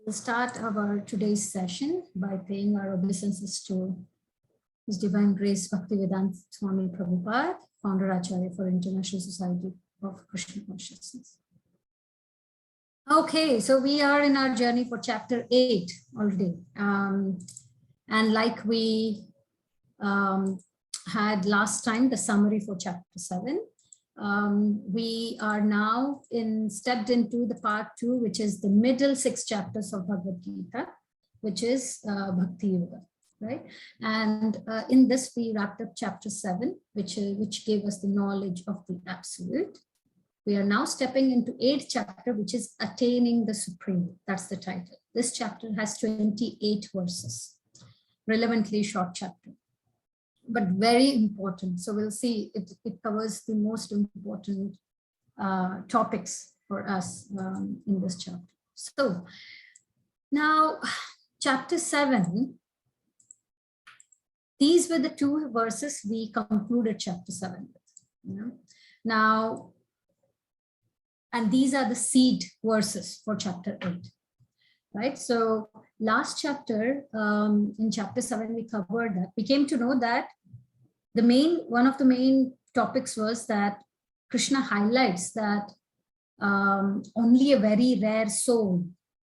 We'll start our today's session by paying our obeisances to His Divine Grace Bhaktivedanta Swami Prabhupada, Founder Acharya for International Society of Krishna Consciousness. Okay, so we are in our journey for chapter 8 already. And like we had last time, the summary for chapter 7. We are now stepped into the part 2, which is the middle 6 chapters of Bhagavad Gita, which is Bhakti Yoga, right? And in this, we wrapped up chapter 7, which gave us the knowledge of the Absolute. We are now stepping into 8th chapter, which is Attaining the Supreme. That's the title. This chapter has 28 verses, relevantly short chapter, but very important. So we'll see it covers the most important topics for us in this chapter. So now chapter 7, these were the 2 verses we concluded chapter 7 with. Now, and these are the seed verses for chapter 8, right? So last chapter, in chapter 7, we covered that. We came to know that one of the main topics was that Krishna highlights that only a very rare soul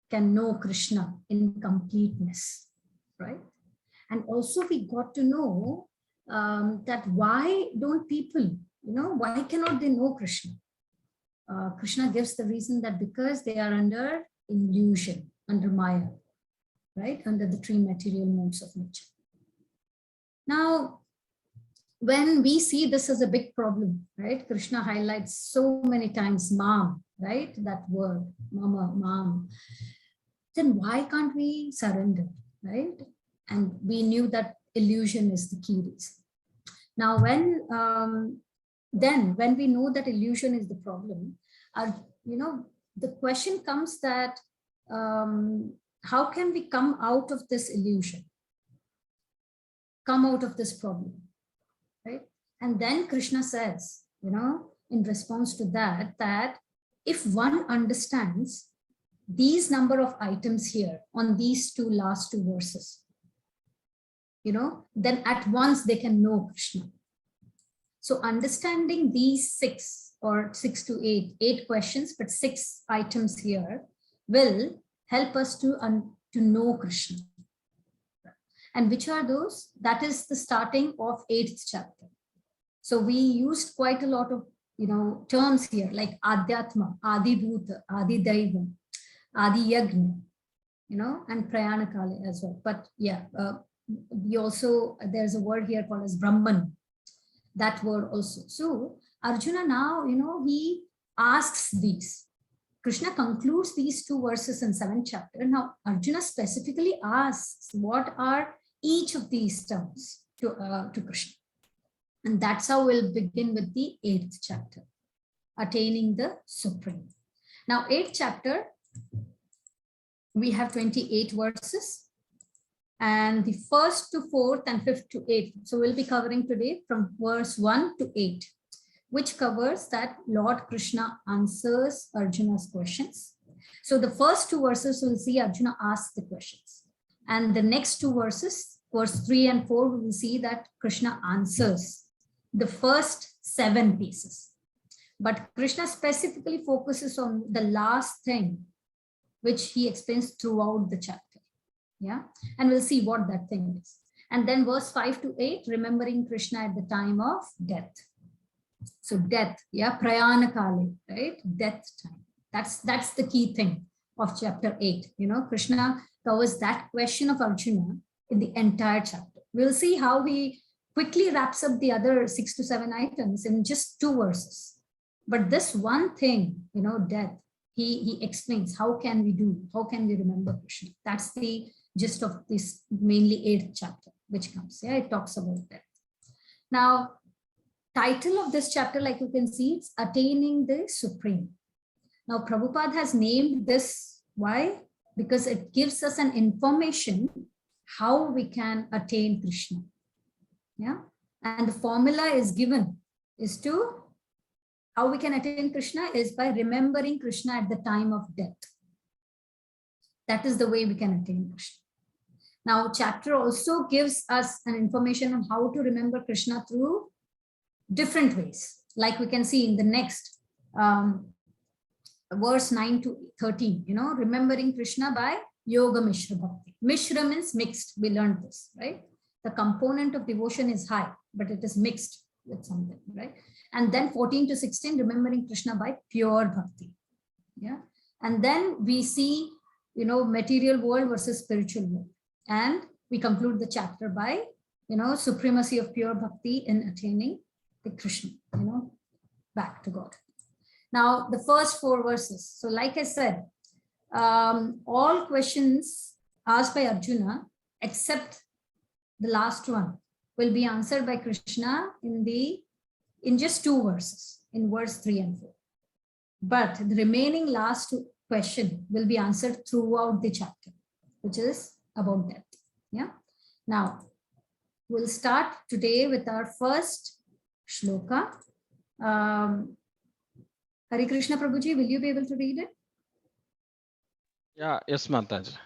can know Krishna in completeness, right? And also we got to know that why don't people, why cannot they know Krishna? Krishna gives the reason that because they are under illusion, under Maya, right? Under the 3 material modes of nature. Now, when we see this as a big problem, right? Krishna highlights so many times Mam, right? That word, Mama, Mam. Then why can't we surrender, right? And we knew that illusion is the key reason. Now, when we know that illusion is the problem, the question comes that how can we come out of this illusion, come out of this problem, right? And then Krishna says, in response to that if one understands these number of items here on these last two verses, then at once they can know Krishna. So understanding these 6 or 6 to 8 questions, but 6 items here will help us to know Krishna. And which are those? That is the starting of 8th chapter. So we used quite a lot of terms here like Adhyatma, Adi Bhuta, Adi Daivam, Adi Yagna, and Prayanakale as well. But yeah, there's a word here called as Brahman. That word also. So Arjuna now, he asks these. Krishna concludes these 2 verses in 7th chapter. Now Arjuna specifically asks what are each of these terms to Krishna. And that's how we'll begin with the 8th chapter, Attaining the Supreme. Now 8th chapter, we have 28 verses. And the 1st to 4th and 5th to 8th. So we'll be covering today from verse 1 to 8, which covers that Lord Krishna answers Arjuna's questions. So the first 2 verses, we'll see Arjuna asks the questions. And the next 2 verses, verse 3 and 4, we will see that Krishna answers the first 7 pieces. But Krishna specifically focuses on the last thing, which he explains throughout the chapter. Yeah, and we'll see what that thing is. And then verse 5 to 8, remembering Krishna at the time of death. So death, yeah, Prayanakale, right? Death time. That's the key thing of chapter 8. Krishna covers that question of Arjuna in the entire chapter. We'll see how he quickly wraps up the other 6 to 7 items in just 2 verses. But this one thing, death, he explains how can we remember Krishna. That's the gist of this mainly 8th chapter, which comes. Yeah, it talks about that. Now, title of this chapter, like you can see, it's Attaining the Supreme. Now, Prabhupada has named this. Why? Because it gives us an information how we can attain Krishna. Yeah, and the formula is given is to how we can attain Krishna is by remembering Krishna at the time of death. That is the way we can attain Krishna. Now, chapter also gives us an information on how to remember Krishna through different ways. Like we can see in the next verse 9 to 13, remembering Krishna by Yoga Mishra Bhakti. Mishra means mixed. We learned this, right? The component of devotion is high, but it is mixed with something, right? And then 14 to 16, remembering Krishna by pure bhakti. Yeah. And then we see, material world versus spiritual world. And we conclude the chapter by, supremacy of pure bhakti in attaining the Krishna, back to God. Now, the first 4 verses. So like I said, all questions asked by Arjuna, except the last one, will be answered by Krishna in just 2 verses, in verse 3 and 4. But the remaining last question will be answered throughout the chapter, which is about death. Yeah. Now, we'll start today with our first shloka. Hare Krishna Prabhuji, will you be able to read it? Yeah, yes, Mataji.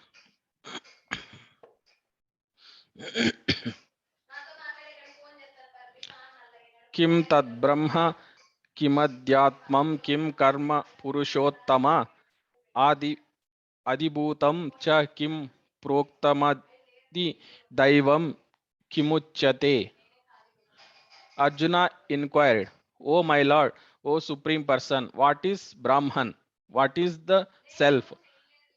Kim tad brahma kimadhyatmam kim karma purushottama adibhutam cha kim proktamadi daivam kimuchyate. Arjuna inquired, O my lord, O supreme person, what is Brahman? What is the self?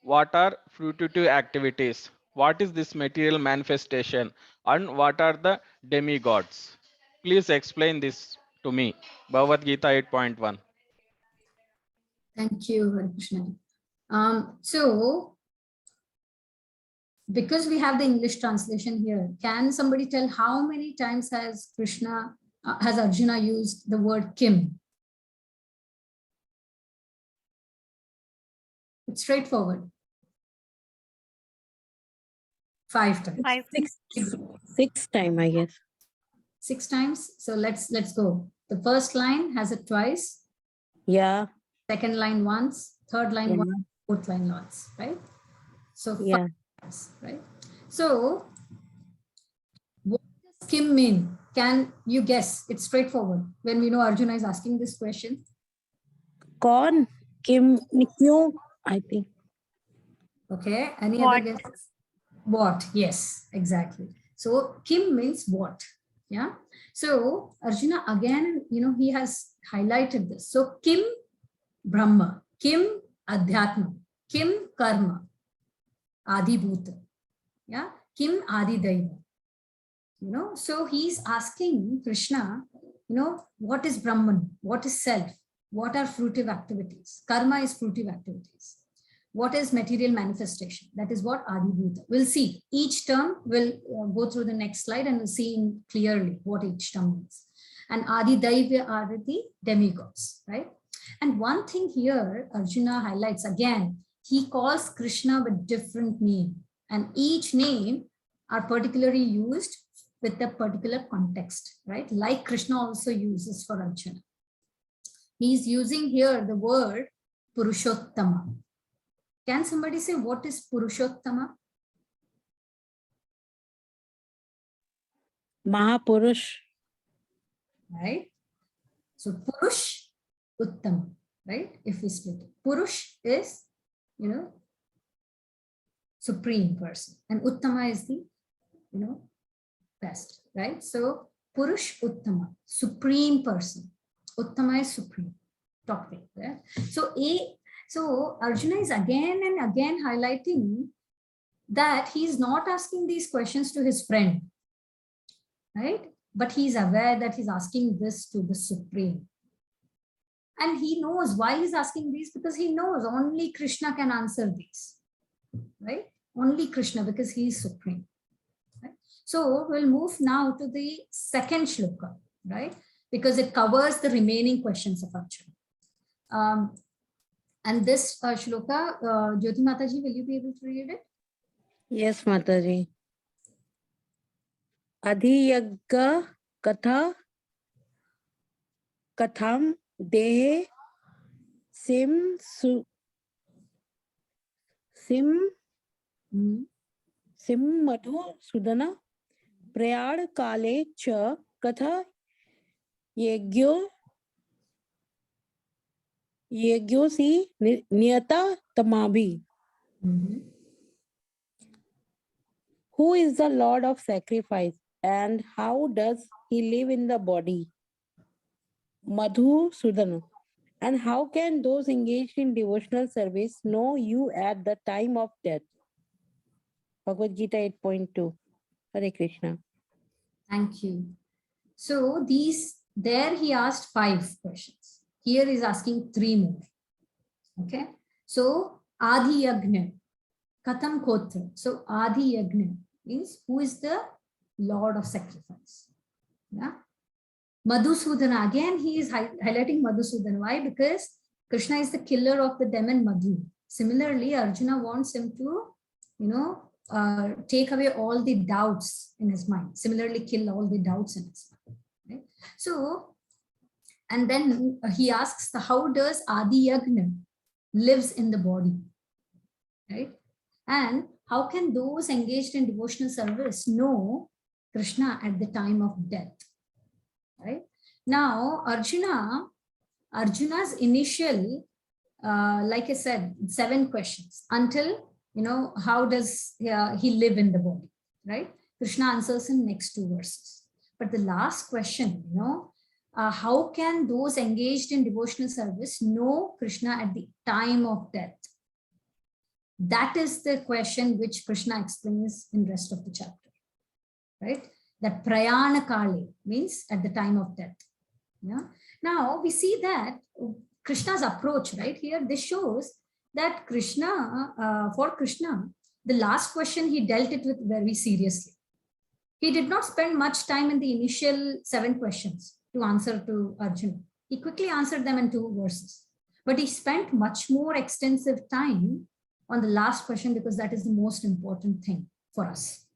What are fruitive activities? What is this material manifestation? And what are the demigods? Please explain this to me. Bhagavad Gita 8.1. Thank you, Hare Krishna. So, because we have the English translation here, can somebody tell how many times has Arjuna used the word Kim? It's straightforward. 5 times. 6 times, I guess. 6 times. So let's go. The first line has it twice. Yeah. Second line once. Third line Yeah. once. Fourth line once. Right. So 5 Yeah. times. Right. So what does Kim mean? Can you guess? It's straightforward. When we know Arjuna is asking this question. Kaun? Kim? Kyun? I think. Okay. Any What? other guesses? What? Yes, exactly. So Kim means what? Yeah. So Arjuna again, he has highlighted this. So Kim Brahma, Kim Adhyatma, Kim Karma, Adi Bhuta. Yeah. Kim Adi Daiva. So he's asking Krishna, what is Brahman? What is self? What are fruitive activities? Karma is fruitive activities. What is material manifestation? That is what Adi Bhuta. We'll see. Each term will go through the next slide and we'll see clearly what each term means. And Adi Daiva are the demigods, right? And one thing here, Arjuna highlights again, he calls Krishna with different name. And each name are particularly used with a particular context, right? Like Krishna also uses for Arjuna. He's using here the word Purushottama. Can somebody say what is Purushottama? Mahapurush. Right. So Purush, Uttama, right? If we split it. Purush is, supreme person. And Uttama is the, best, right? So Purush Uttama, supreme person. Uttama is supreme, top thing, right? So Arjuna is again and again highlighting that he's not asking these questions to his friend, right? But he's aware that he's asking this to the Supreme. And he knows why he's asking these, because he knows only Krishna can answer these, right? Only Krishna, because he is Supreme. Right? So we'll move now to the second shloka, right? Because it covers the remaining questions of Arjuna. And this shloka, Jyoti Mataji, will you be able to read it? Yes, Mataji. Adhiyagga katha katham dehe sim Sim madhu sudana prayad kale cha katha yegyo si niyata tamabi. Who is the Lord of sacrifice and how does he live in the body? Madhu Sudana. And how can those engaged in devotional service know you at the time of death? Bhagavad Gita 8.2. Hare Krishna. Thank you. So there he asked 5 questions. Here he's asking 3 more. Okay. So Adi Yagna, Katham Kotra. So Adi Yagna means who is the Lord of sacrifice. Yeah. Madhusudana, again he is highlighting Madhusudana. Why? Because Krishna is the killer of the demon Madhu. Similarly, Arjuna wants him to, take away all the doubts in his mind. Similarly, kill all the doubts in his mind. Right? So, and then he asks, how does Adi Yagna lives in the body? Right? And how can those engaged in devotional service know Krishna at the time of death? Right? Now, Arjuna's initial, like I said, 7 questions until, how does he live in the body, right? Krishna answers in next 2 verses. But the last question, how can those engaged in devotional service know Krishna at the time of death? That is the question which Krishna explains in rest of the chapter, right? That prayana kale means at the time of death. Yeah. Now we see that Krishna's approach right here, this shows that Krishna, for Krishna, the last question he dealt it with very seriously. He did not spend much time in the initial 7 questions to answer to Arjuna. He quickly answered them in 2 verses, but he spent much more extensive time on the last question because that is the most important thing for us,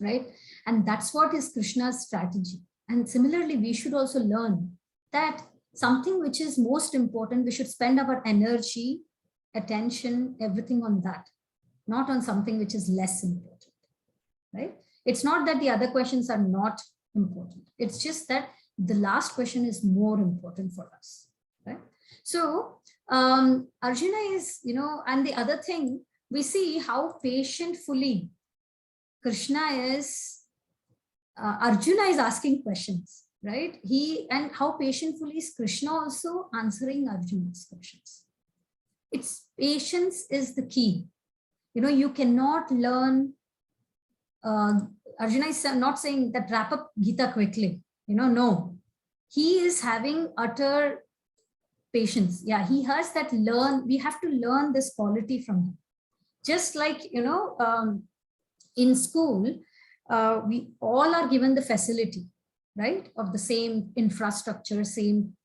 right? And that's what is Krishna's strategy. And similarly, we should also learn that something which is most important, we should spend our energy, attention, everything on that, not on something which is less important, right? It's not that the other questions are not important. It's just that the last question is more important for us, right? So Arjuna is, and the other thing, we see how patientfully Krishna is, Arjuna is asking questions, right? And how patientfully is Krishna also answering Arjuna's questions. It's patience is the key. You cannot learn, Arjuna is not saying that wrap up Gita quickly, no. He is having utter patience. Yeah, he has that we have to learn this quality from him. Just like, in school, we all are given the facility, right, of the same infrastructure, same,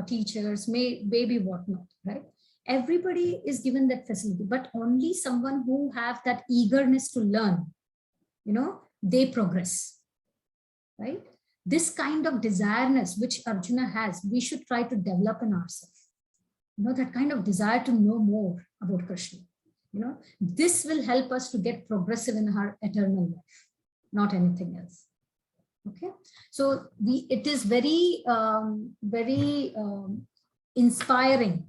teachers, maybe whatnot, right? Everybody is given that facility, but only someone who have that eagerness to learn, they progress, right? This kind of desireness which Arjuna has, we should try to develop in ourselves. That kind of desire to know more about Krishna. This will help us to get progressive in our eternal life, not anything else. Okay, so it is very inspiring.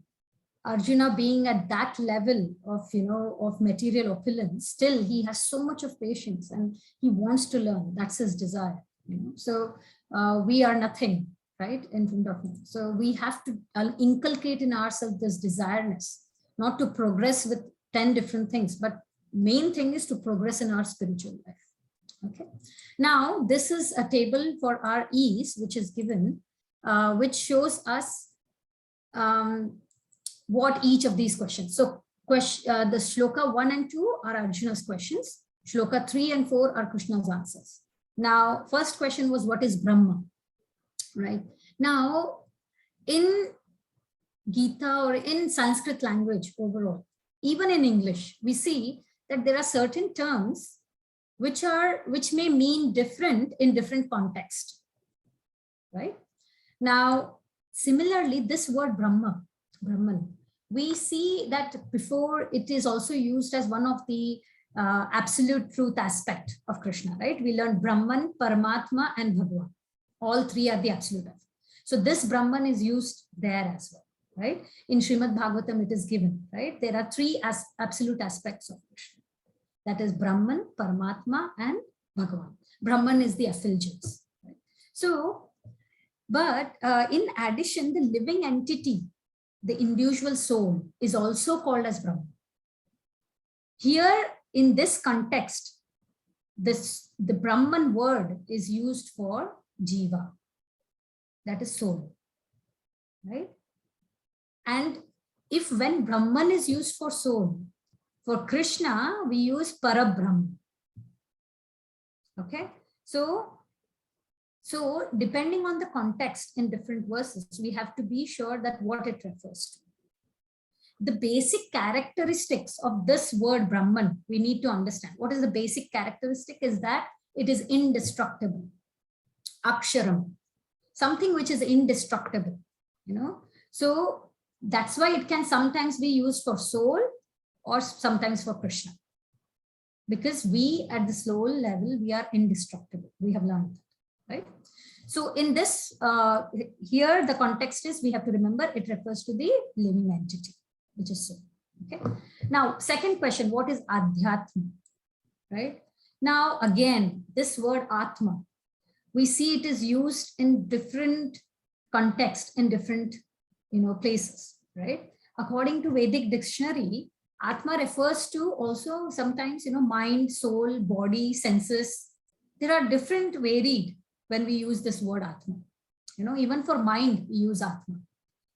Arjuna being at that level of of material opulence, still he has so much of patience and he wants to learn. That's his desire. So we are nothing, right, in front of him. So we have to inculcate in ourselves this desireness, not to progress with 10 different things, but main thing is to progress in our spiritual life. Okay, now this is a table for our ease which is given, which shows us what each of these questions. So the shloka 1 and 2 are Arjuna's questions. Shloka 3 and 4 are Krishna's answers. Now, first question was, what is Brahma? Right? Now, in Gita or in Sanskrit language overall, even in English, we see that there are certain terms which may mean different in different context, right? Now, similarly, this word Brahman, we see that before it is also used as one of the absolute truth aspect of Krishna, right? We learned Brahman, Paramatma, and Bhagavan. All three are the absolute. So this Brahman is used there as well, right? In Srimad Bhagavatam, it is given, right? There are three absolute aspects of Krishna. That is Brahman, Paramatma, and Bhagavan. Brahman is the effulgence. Right? So, but in addition, the living entity, the individual soul, is also called as Brahman. Here, in this context, the Brahman word is used for Jiva, that is soul, right? And if when Brahman is used for soul, for Krishna, we use Parabrahman. Okay, so depending on the context in different verses, we have to be sure that what it refers to. The basic characteristics of this word Brahman, we need to understand. What is the basic characteristic? Is that it is indestructible. Aksharam, something which is indestructible, you know. So that's why it can sometimes be used for soul or sometimes for Krishna. Because we at the soul level, we are indestructible. We have learned that, right? So in this, here the context is, we have to remember it refers to the living entity, which is soul. Okay. Now, second question, what is Adhyatma, right? Now, again, this word Atma, we see it is used in different context, in different, you know, places, right? According to Vedic dictionary, Atma refers to also sometimes, you know, mind, soul, body, senses. There are different varied when we use this word Atma. You know, even for mind, we use Atma.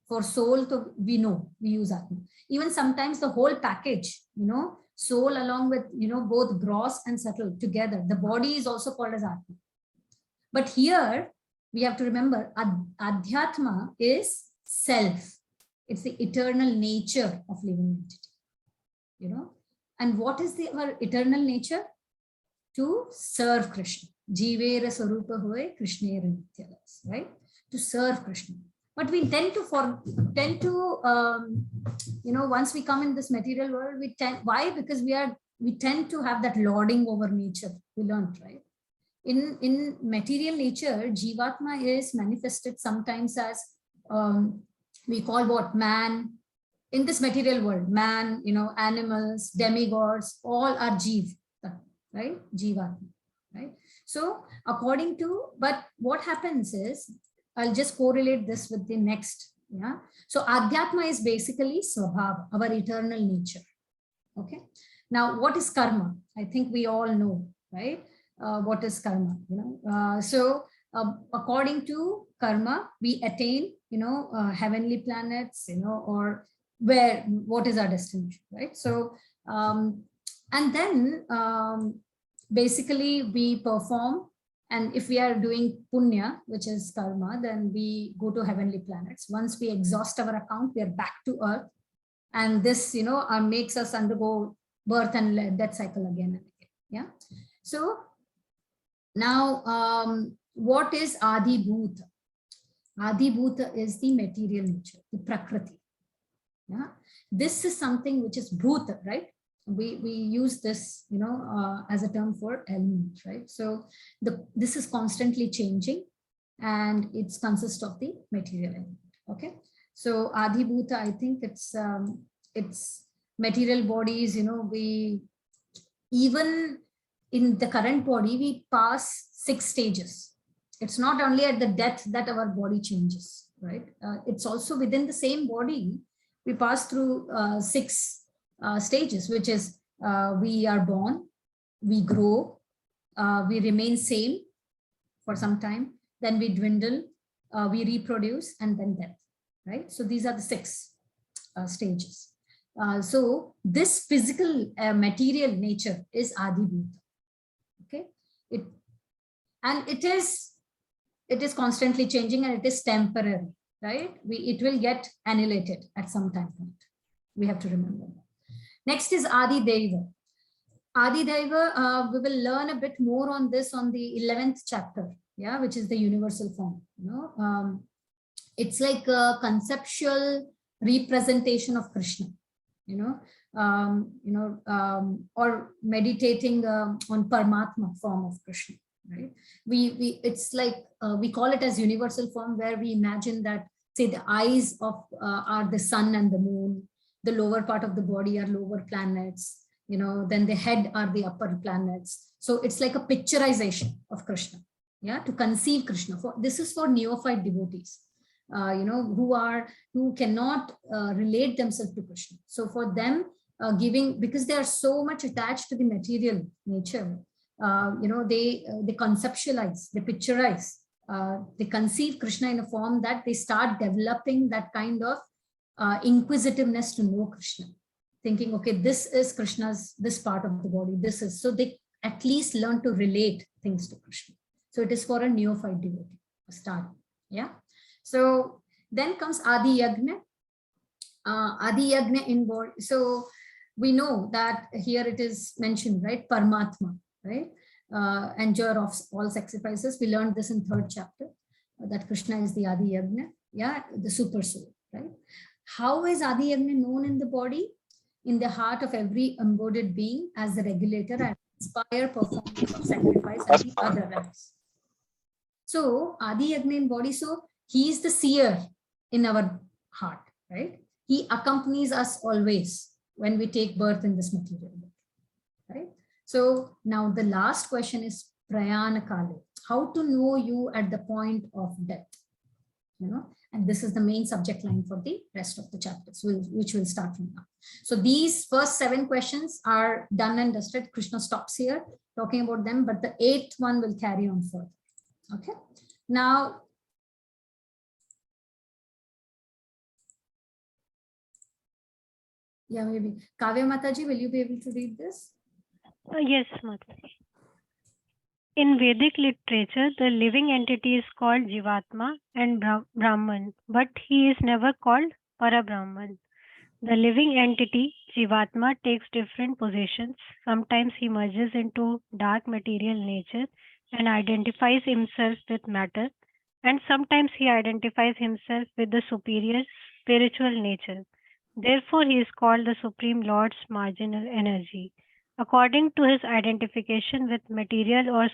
For soul, we know we use Atma. Even sometimes the whole package, you know, soul along with, you know, both gross and subtle together. The body is also called as Atma. But here we have to remember Adhyatma is self. It's the eternal nature of living entity. You know, and what is our eternal nature? To serve Krishna. Jivera Sarupa Hoye Krishnera Nityalas, right? To serve Krishna. But we tend to you know, once we come in this material world, why? Because we tend to have that lording over nature. We learned, right? In material nature, Jivatma is manifested sometimes as we call what? Man. In this material world, man, you know, animals, demigods, all are Jiv, right? Jivatma, right? So according to, but what happens is, I'll just correlate this with the next, yeah? So Adhyatma is basically Swabhava, our eternal nature, okay? Now, what is karma? I think we all know, right? What is karma, you know? According to karma, we attain, you know, heavenly planets, you know, or what is our destination, right? So, and then basically we perform, and if we are doing punya, which is karma, then we go to heavenly planets. Once we exhaust our account, we are back to earth, and this, you know, makes us undergo birth and death cycle again and again. Yeah. So now, what is Adi Bhuta? Adi Bhuta is the material nature, the Prakriti. Yeah, this is something which is Bhuta, right? We use this, you know, as a term for element, right? So this is constantly changing, and it consists of the material element. Okay, so Adi Bhuta, I think it's material bodies. You know, we even in the current body we pass 6 stages. It's not only at the death that our body changes, right? It's also within the same body. We pass through 6 stages, which is we are born, we grow, we remain same for some time, then we dwindle, we reproduce, and then death, right? So these are the 6 stages. So this physical material nature is Adi Bhuta. Okay, it is constantly changing, and it is temporary. Right? It will get annihilated at some time point. We have to remember that. Next is Adi Deva. Adi Deva, we will learn a bit more on this on the 11th chapter, yeah, which is the universal form. You know, it's like a conceptual representation of Krishna. or meditating on Paramatma form of Krishna, right? It's like we call it as universal form, where we imagine that, say, the eyes of are the sun and the moon, the lower part of the body are lower planets, then the head are the upper planets. So it's like a picturization of Krishna, yeah, to conceive Krishna. This is for neophyte devotees, who cannot relate themselves to Krishna. So for them, because they are so much attached to the material nature, they conceptualize, they picturize, they conceive Krishna in a form that they start developing that kind of inquisitiveness to know Krishna, thinking, okay, this is Krishna's, this part of the body, this is, so they at least learn to relate things to Krishna. So it is for a neophyte devotee, a start. Yeah. So then comes Adi Yagna. Adi Yagna in body. So we know that here it is mentioned, right? Paramatma, right? Enjoyer of all sacrifices. We learned this in 3rd chapter, that Krishna is the Adi Yagna, yeah, the super soul, right? How is Adi Yagna known in the body? In the heart of every embodied being as the regulator and inspire performance of sacrifice and the other acts. So Adi Yagna in body, so he is the seer in our heart, right? He accompanies us always when we take birth in this material body, right? So now the last question is Prayana Kale, how to know you at the point of death, and this is the main subject line for the rest of the chapters, which will start from now. So these first 7 questions are done and dusted. Krishna stops here talking about them, but the 8th one will carry on further. Okay. Now, yeah, maybe Kavya Mataji, will you be able to read this? Yes, Mataji. In Vedic literature, the living entity is called Jivatma and Brahman, but he is never called Parabrahman. The living entity, Jivatma, takes different positions. Sometimes he merges into dark material nature and identifies himself with matter, and sometimes he identifies himself with the superior spiritual nature. Therefore, he is called the Supreme Lord's marginal energy. According to his identification with material or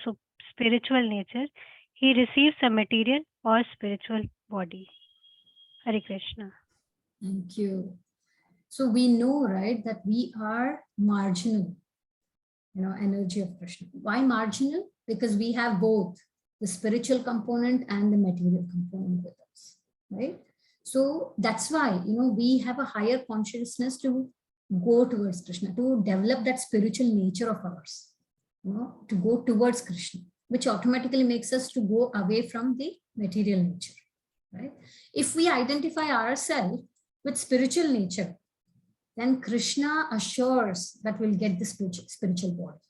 spiritual nature, he receives a material or spiritual body. Hare Krishna. Thank you. So we know, right, that we are marginal, energy of Krishna. Why marginal? Because we have both the spiritual component and the material component with us, right? So that's why, we have a higher consciousness to go towards Krishna, to develop that spiritual nature of ours, to go towards Krishna, which automatically makes us to go away from the material nature, right? If we identify ourselves with spiritual nature, then Krishna assures that we'll get the spiritual body.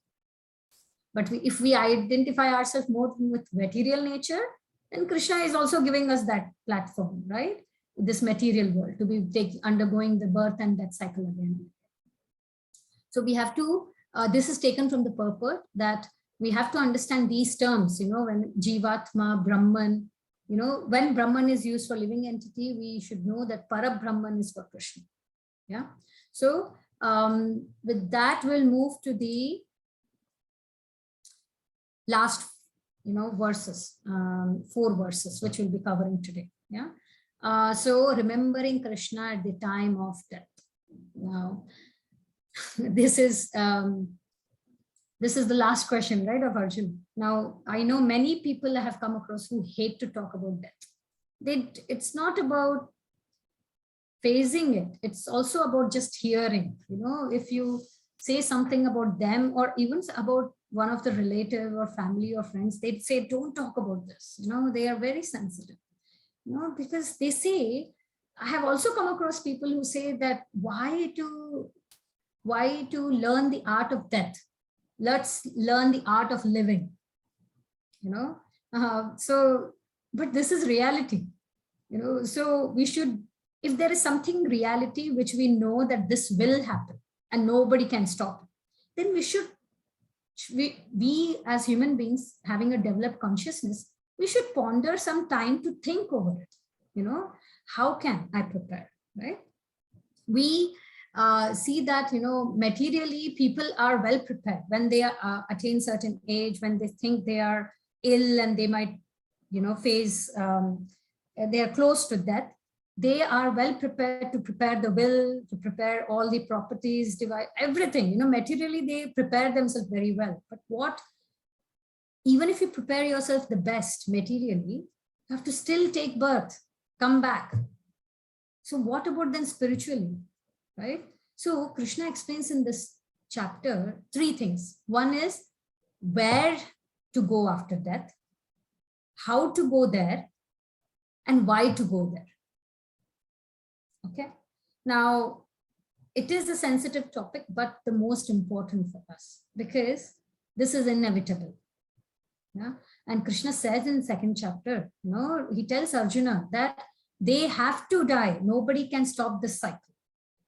But if we identify ourselves more with material nature, then Krishna is also giving us that platform, right? This material world, to be undergoing the birth and death cycle again. So we have to, this is taken from the purport that we have to understand these terms, when Jivatma, Brahman, when Brahman is used for living entity, we should know that Parabrahman is for Krishna. Yeah. So with that, we'll move to the last, verses, 4 verses, which we'll be covering today. Yeah. So remembering Krishna at the time of death. Now, this is the last question, right, of Arjun. Now, I know many people I have come across who hate to talk about death. It's not about facing it. It's also about just hearing. If you say something about them or even about one of the relative or family or friends, they'd say, don't talk about this. They are very sensitive. Because they say, I have also come across people who say that why to learn the art of death? Let's learn the art of living. But this is reality. So we should, if there is something reality which we know that this will happen and nobody can stop it, then we as human beings having a developed consciousness, we should ponder some time to think over it. How can I prepare, right? We see that, materially people are well prepared when they attain certain age, when they think they are ill and they might, face, they are close to death. They are well prepared to prepare the will, to prepare all the properties, divide everything, materially they prepare themselves very well. But even if you prepare yourself the best materially, you have to still take birth, come back. So what about then spiritually, right? So Krishna explains in this chapter 3 things. One is where to go after death, how to go there, and why to go there. Okay. Now, it is a sensitive topic, but the most important for us because this is inevitable. Yeah. And Krishna says in 2nd chapter, he tells Arjuna that they have to die. Nobody can stop this cycle.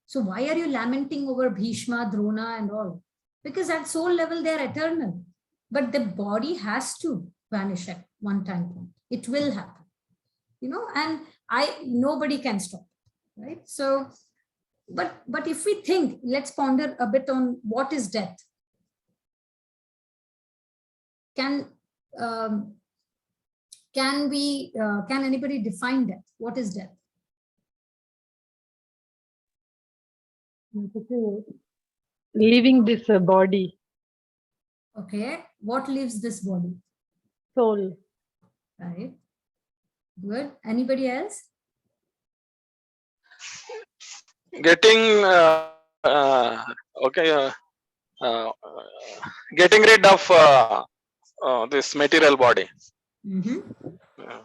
So why are you lamenting over Bhishma, Drona and all? Because at soul level, they're eternal. But the body has to vanish at one time point. It will happen. And nobody can stop it, right? So, but if we think, let's ponder a bit on what is death. Can anybody define death? What is death? Leaving this body. Okay. What leaves this body? Soul. Right. Good. Anybody else? Getting getting rid of this material body.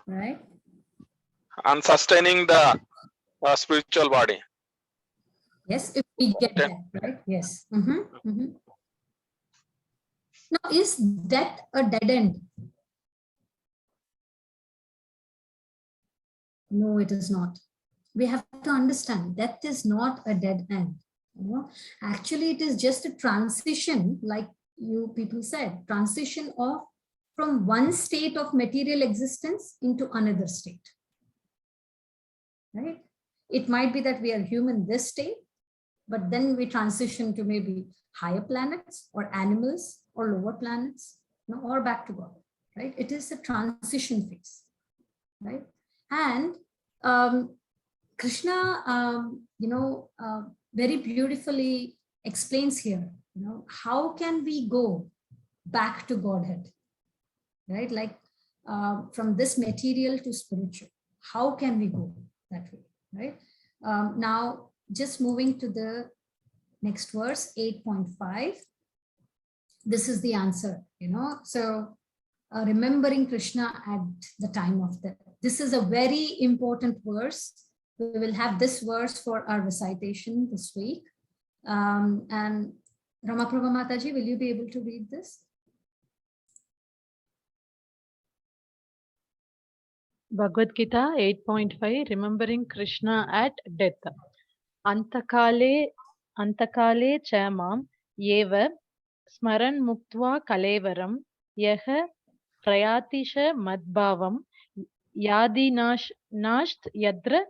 Right. And sustaining the spiritual body. Yes, if we get that, right? Yes. Now, is death a dead end? No, it is not. We have to understand death is not a dead end. Actually, it is just a transition, like you people said, transition from one state of material existence into another state. Right? It might be that we are human this state, but then we transition to maybe higher planets or animals or lower planets, or back to God, right? It is a transition phase, right? And Krishna, very beautifully explains here, how can we go back to Godhead, right? Like from this material to spiritual, how can we go that way, right? Now, just moving to the next verse, 8.5. This is the answer, So remembering Krishna at the time of death. This is a very important verse. We will have this verse for our recitation this week. And Ramaprabha Mataji, will you be able to read this? Bhagavad Gita 8.5, remembering Krishna at death. Antakale cha mam yeva smaran muktva kalevaram yaha prayatisha madbhavam yadi nasht yadra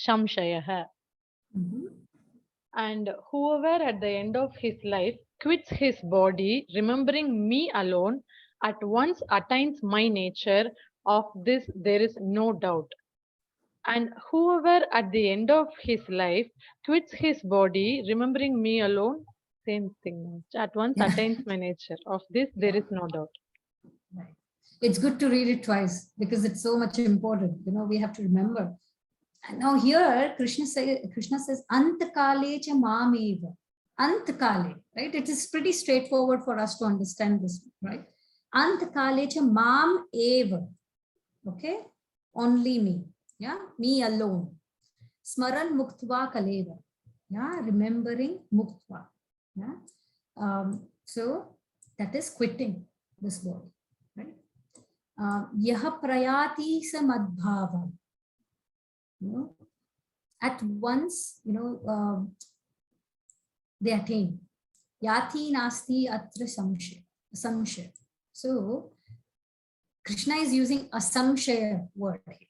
shamshayaha. And whoever at the end of his life quits his body, remembering me alone, at once attains my nature. Of this there is no doubt. And whoever at the end of his life quits his body, remembering me alone, same thing, at once attains my nature. Of this there is no doubt. Right. It's good to read it twice because it's so much important. We have to remember. And now here Krishna says Antakale cha mameva. Antakale, right? It is pretty straightforward for us to understand this, right? Antakale cha mam eva. Okay, only me. Yeah, me alone. Smaran muktva kaleva. Yeah, remembering muktva. Yeah. So that is quitting this body. Right. Yaha prayati samadbhavam. At once, they attain. Yati nasti atra samshaya. So Krishna is using asamshaya word here.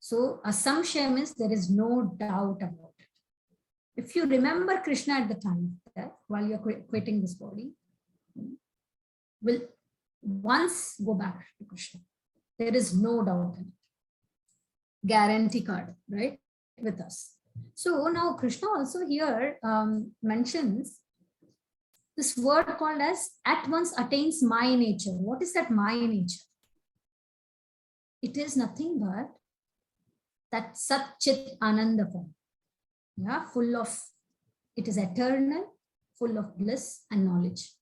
So asamshaya means there is no doubt about it. If you remember Krishna at the time of death, while you're quitting this body, will once go back to Krishna. There is no doubt in it. Guarantee card, right, with us. So now Krishna also here mentions this word called as at once attains my nature. What is that my nature? It is nothing but that Sat Chit Ananda form. Yeah, full of, it is eternal, full of bliss and knowledge.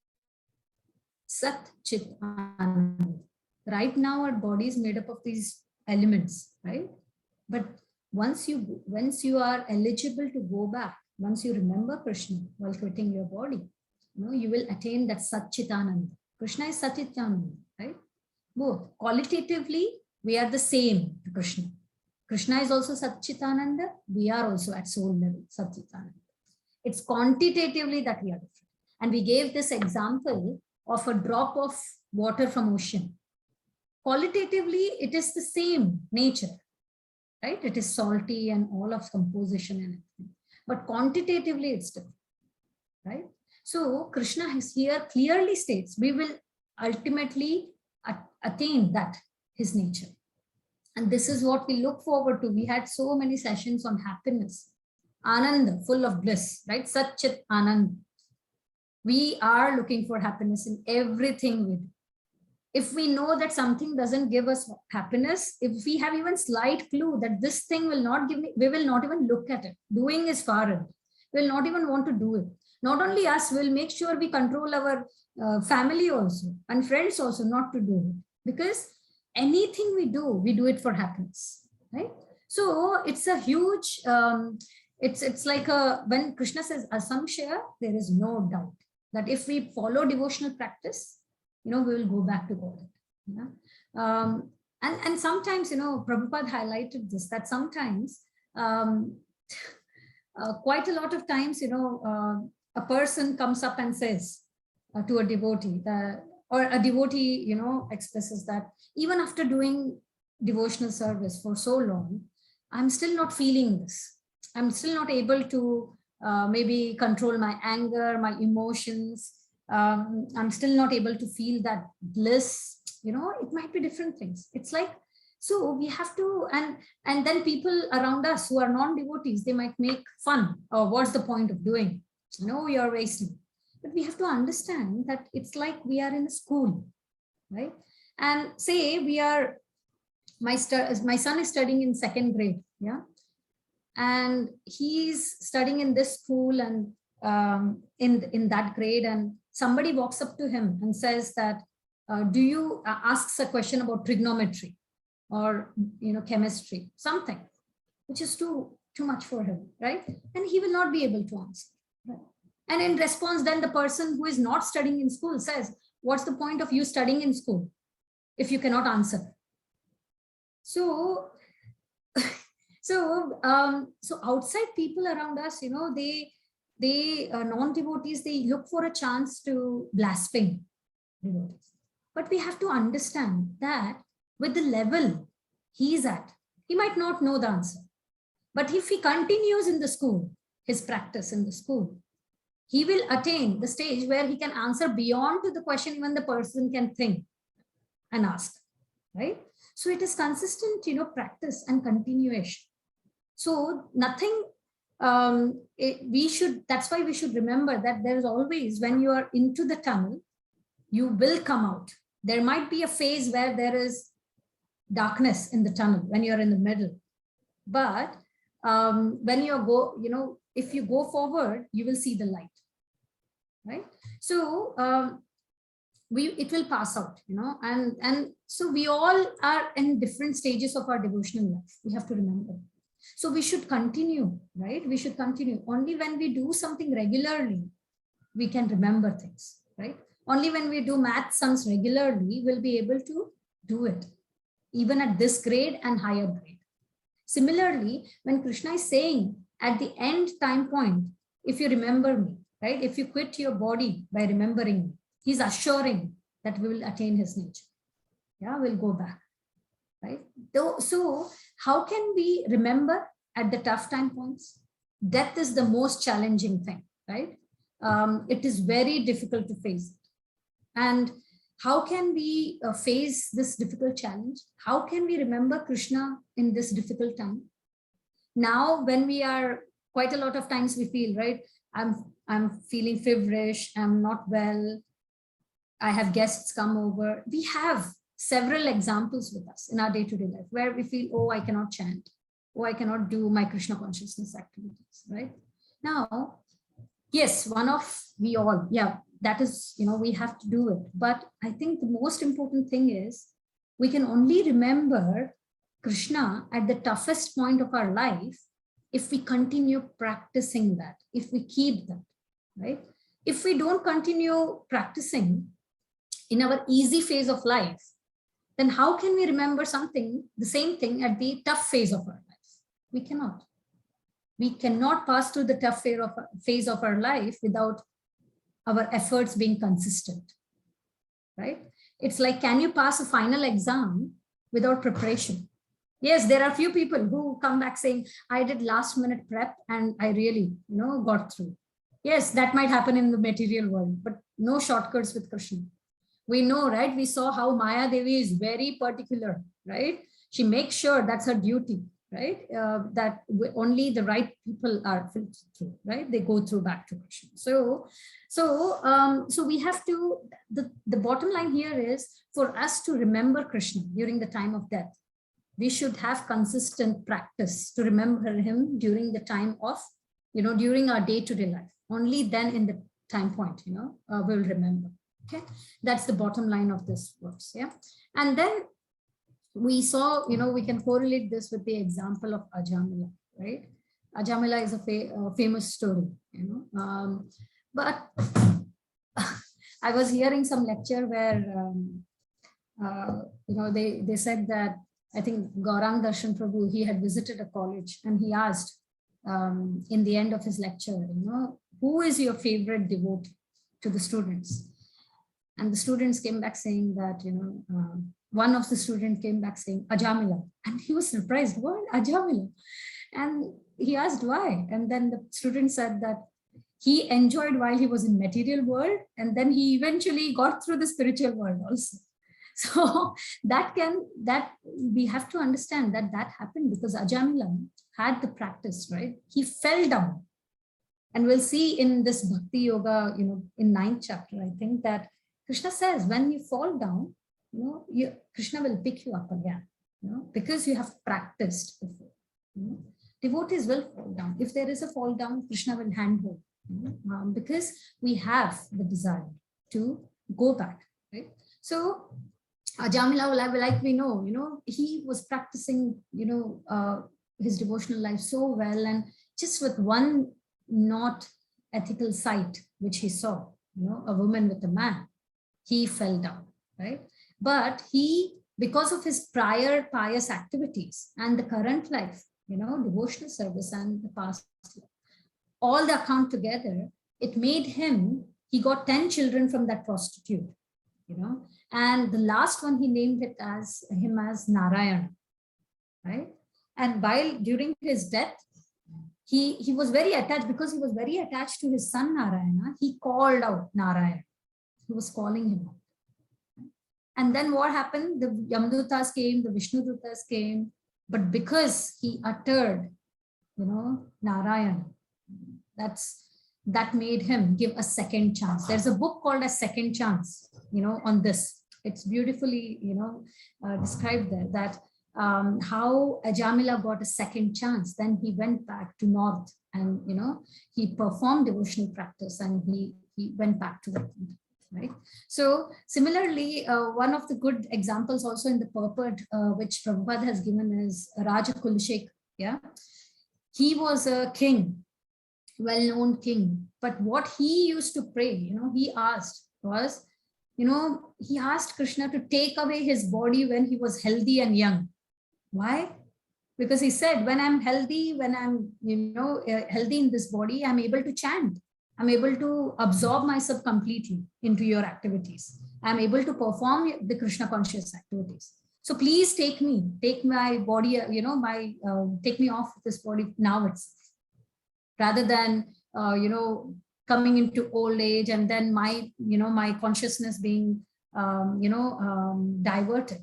Sat Chit Ananda. Right now our body is made up of these elements, right? But once you are eligible to go back, once you remember Krishna while quitting your body, you will attain that Sat Chit Ananda. Krishna is Sat Chit Ananda, right? Both qualitatively we are the same to Krishna. Krishna is also Sat Chit Ananda. We are also at soul level Sat Chit Ananda. It's quantitatively that we are different. And we gave this example of a drop of water from ocean. Qualitatively, it is the same nature, right? It is salty and all of composition and everything. But quantitatively, it's different, right? So Krishna here clearly states we will ultimately attain that, his nature. And this is what we look forward to. We had so many sessions on happiness, Ananda, full of bliss, right? Sat Chit Ananda. We are looking for happiness in everything we do. If we know that something doesn't give us happiness, if we have even slight clue that this thing will not give me, we will not even look at it. Doing is foreign. We will not even want to do it. Not only us, we'll make sure we control our family also and friends also not to do it. Because anything we do it for happiness, right? So it's a huge, it's like when Krishna says asamshaya, there is no doubt that if we follow devotional practice, we will go back to God. Yeah? And sometimes, Prabhupada highlighted this, that sometimes, quite a lot of times, a person comes up and says to a devotee, or a devotee, expresses that even after doing devotional service for so long, I'm still not feeling this. I'm still not able to maybe control my anger, my emotions. I'm still not able to feel that bliss. It might be different things. It's like, so we have to, and then people around us who are non-devotees, they might make fun. Or what's the point of doing? You're wasting. But we have to understand that it's like we are in a school, right? And say my son is studying in 2nd grade, yeah? And he's studying in this school and in that grade, and somebody walks up to him and says that, asks a question about trigonometry or, chemistry, something, which is too much for him, right? And he will not be able to answer. Right? And in response, then the person who is not studying in school says, what's the point of you studying in school if you cannot answer? So, so outside people around us, they non-devotees, they look for a chance to blaspheme devotees. But we have to understand that with the level he's at, he might not know the answer. But if he continues in the school, his practice in the school, he will attain the stage where he can answer beyond to the question even the person can think and ask, right? So it is consistent, practice and continuation. So nothing, that's why we should remember that there is always, when you are into the tunnel, you will come out. There might be a phase where there is darkness in the tunnel when you're in the middle. But when you if you go forward, you will see the light, right? So it will pass out, and so we all are in different stages of our devotional life. We have to remember. So we should continue, right? We should continue. Only when we do something regularly, we can remember things, right? Only when we do math sums regularly, we'll be able to do it, even at this grade and higher grade. Similarly, when Krishna is saying at the end time point, if you remember me, right? If you quit your body by remembering me, he's assuring that we will attain his nature. Yeah, we'll go back, right? So how can we remember at the tough time points? death is the most challenging thing, right? It is very difficult to face it. And how can we face this difficult challenge? How can we remember Krishna in this difficult time? Now, when we are, quite a lot of times we feel, right, I'm feeling feverish, I'm not well, I have guests come over. We have several examples with us in our day-to-day life where we feel, oh, I cannot chant, oh, I cannot do my Krishna consciousness activities, right? Now, yes, we all, yeah, that is, we have to do it. But I think the most important thing is we can only remember Krishna at the toughest point of our life if we continue practicing that, if we keep that, right? If we don't continue practicing in our easy phase of life, then how can we remember the same thing at the tough phase of our life? We cannot. We cannot pass through the tough phase of our life without our efforts being consistent, right? It's like, can you pass a final exam without preparation? Yes, there are few people who come back saying, I did last minute prep and I really, got through. Yes, that might happen in the material world, but no shortcuts with Krishna. We know, right? We saw how Maya Devi is very particular, right? She makes sure that's her duty, right? That only the right people are filtered through, right? They go through back to Krishna. So we have to, the bottom line here is for us to remember Krishna during the time of death. We should have consistent practice to remember him during the time of, during our day-to-day life. Only then in the time point, we'll remember. Okay, that's the bottom line of this verse. Yeah, and then we saw, we can correlate this with the example of Ajamila, right? Ajamila is a famous story, but I was hearing some lecture where, they said that, I think Gaurang Darshan Prabhu, he had visited a college and he asked in the end of his lecture, who is your favorite devotee to the students? And the students came back saying that, one of the students came back saying Ajamila, and he was surprised, what, Ajamila? And he asked why, and then the student said that he enjoyed while he was in material world, and then he eventually got through the spiritual world also. So that we have to understand that happened because Ajamila had the practice, right? He fell down, and we'll see in this Bhakti Yoga, in 9th chapter, I think that Krishna says, when you fall down, Krishna will pick you up again, because you have practiced before. Devotees will fall down. If there is a fall down, Krishna will handhold, because we have the desire to go back, right? So Ajamila, like we know, he was practicing, his devotional life so well, and just with one not ethical sight, which he saw, a woman with a man, he fell down, right? But because of his prior pious activities and the current life, devotional service and the past life, all the account together, it made him, he got 10 children from that prostitute, and the last one he named him as Narayana, right? And during his death, he was very attached, because he was very attached to his son Narayana, he called out Narayana. He was calling him out. And then what happened? The Yamadutas came, the Vishnudutas came, but because he uttered, Narayana, that made him give a second chance. There's a book called A Second Chance, on this. It's beautifully, described there, that how Ajamila got a second chance. Then he went back to North and, he performed devotional practice and he went back to the, right? So similarly, one of the good examples also in the purport, which Prabhupada has given is Raja Kulshek. Yeah, he was a king, well-known king, but what he used to pray, he asked was, he asked Krishna to take away his body when he was healthy and young. Why? Because he said, when I'm healthy, when I'm, healthy in this body, I'm able to chant. I'm able to absorb myself completely into your activities. I'm able to perform the Krishna conscious activities. So please take my body, take me off this body now itself. rather than, coming into old age and then my consciousness being, diverted,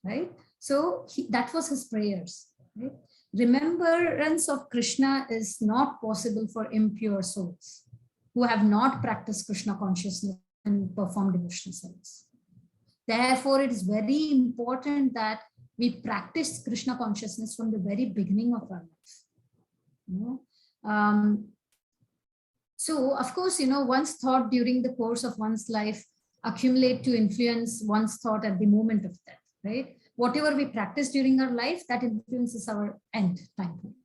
right? So that was his prayers, right? Remembrance of Krishna is not possible for impure souls who have not practiced Krishna consciousness and performed devotional service. Therefore, it is very important that we practice Krishna consciousness from the very beginning of our life. So, of course, one's thought during the course of one's life accumulate to influence one's thought at the moment of death, right? Whatever we practice during our life, that influences our end time point.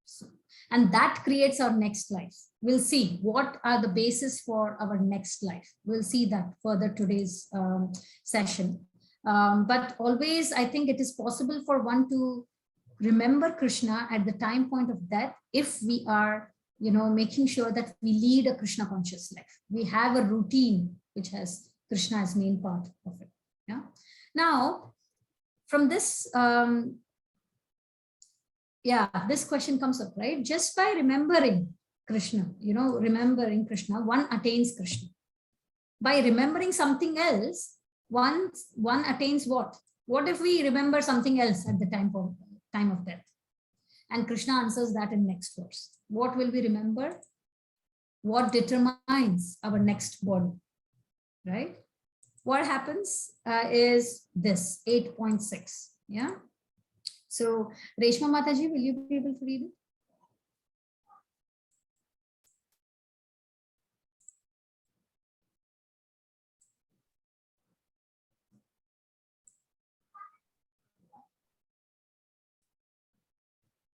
So, and that creates our next life. We'll see what are the basis for our next life. We'll see that further today's session. But always, I think it is possible for one to remember Krishna at the time point of death if we are, making sure that we lead a Krishna conscious life. We have a routine which has Krishna as main part of it. Yeah. Now, from this, this question comes up, right? Just by remembering Krishna, remembering Krishna, one attains Krishna. By remembering something else, one attains what? What if we remember something else at the time of death? And Krishna answers that in next verse. What will we remember? What determines our next body, right? What happens is this 8.6. Yeah. So, Reshma Mataji, will you be able to read it?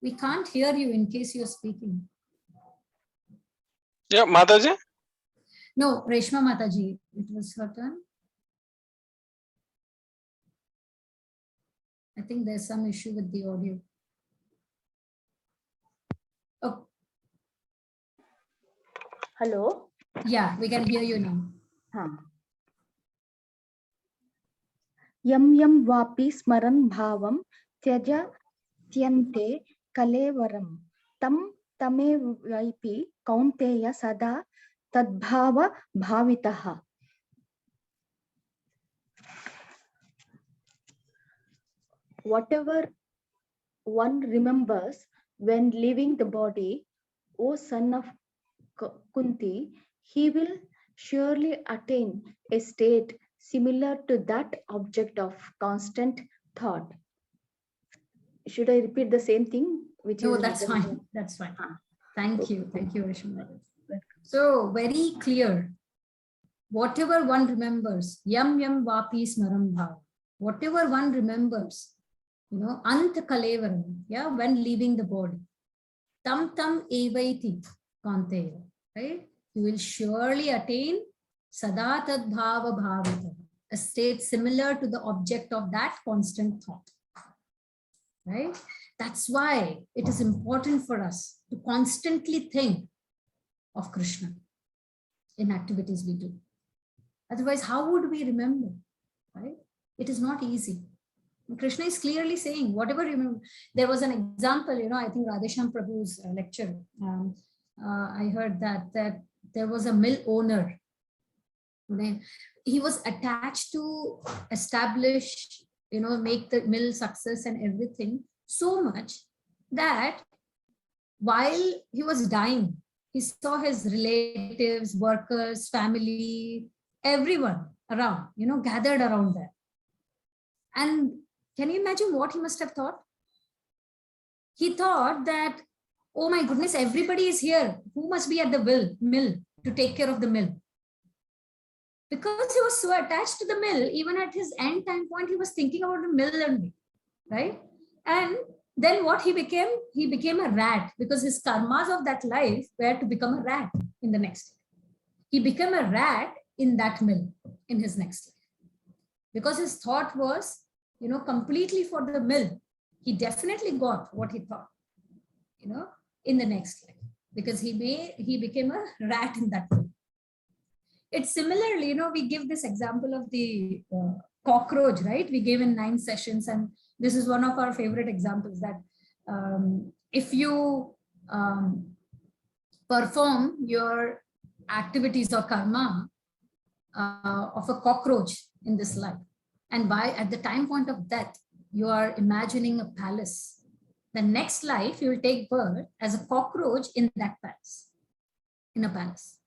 We can't hear you in case you're speaking. Yeah, Mataji. No, Reshma Mataji, it was her turn. I think there's some issue with the audio. Oh. Hello? Yeah, we can hear you now. Yam yam vapi smaran bhavam tyaja tyante kalevaram tam tame vaipi kaunteya sada tadbhava bhavitaha. Whatever one remembers when leaving the body, O son of Kunti, he will surely attain a state similar to that object of constant thought. Should I repeat the same thing? No, that's fine. That's fine. Thank you. Thank you, Reshma. So, very clear. Whatever one remembers, yam yam vapi smaram bhav. Whatever one remembers, ant kalevaram, yeah, when leaving the body. Tam tam evaiti kanteya, right? You will surely attain sada tadbhava bhavita, a state similar to the object of that constant thought, right? That's why it is important for us to constantly think of Krishna in activities we do. Otherwise, how would we remember, right? It is not easy. Krishna is clearly saying, whatever you remember. There was an example, I think Radhesham Prabhu's lecture. I heard that there was a mill owner. He was attached to establish, make the mill success and everything so much that while he was dying, he saw his relatives, workers, family, everyone around, gathered around there. And can you imagine what he must have thought? He thought that, oh my goodness, everybody is here. Who must be at the mill to take care of the mill? Because he was so attached to the mill, even at his end time point, he was thinking about the mill only, right? And then what he became? He became a rat because his karmas of that life were to become a rat in the next life. He became a rat in that mill in his next life. Because his thought was, completely for the mill. He definitely got what he thought, in the next life, because he became a rat in that mill. It's similarly, we give this example of the cockroach, right? We gave in 9 sessions, and this is one of our favorite examples that if you perform your activities or karma of a cockroach in this life. And by at the time point of death, you are imagining a palace. The next life, you will take birth as a cockroach in that palace, in a palace.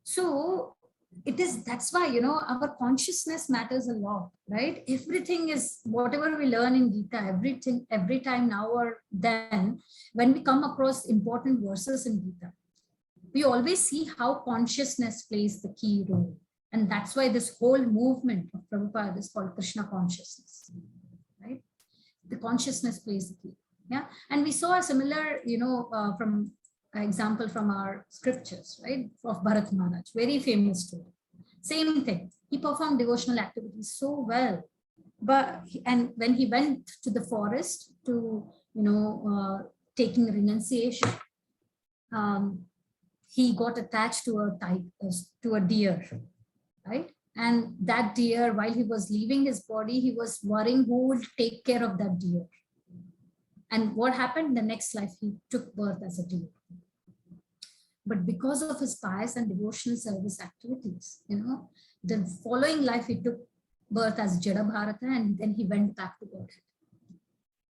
So that's why, our consciousness matters a lot, right? Everything is, whatever we learn in Gita, everything, every time now or then, when we come across important verses in Gita, we always see how consciousness plays the key role. And that's why this whole movement of Prabhupada is called Krishna consciousness, right? The consciousness plays the key. Yeah. And we saw a similar, from example from our scriptures, right? Of Bharat Maharaj, very famous story. Same thing. He performed devotional activities so well. And when he went to the forest to, taking renunciation, he got attached to a deer, right? And that deer, while he was leaving his body, he was worrying who would take care of that deer. And what happened? The next life, he took birth as a deer. But because of his pious and devotional service activities, the following life, he took birth as Jada Bharata, and then he went back to Godhead.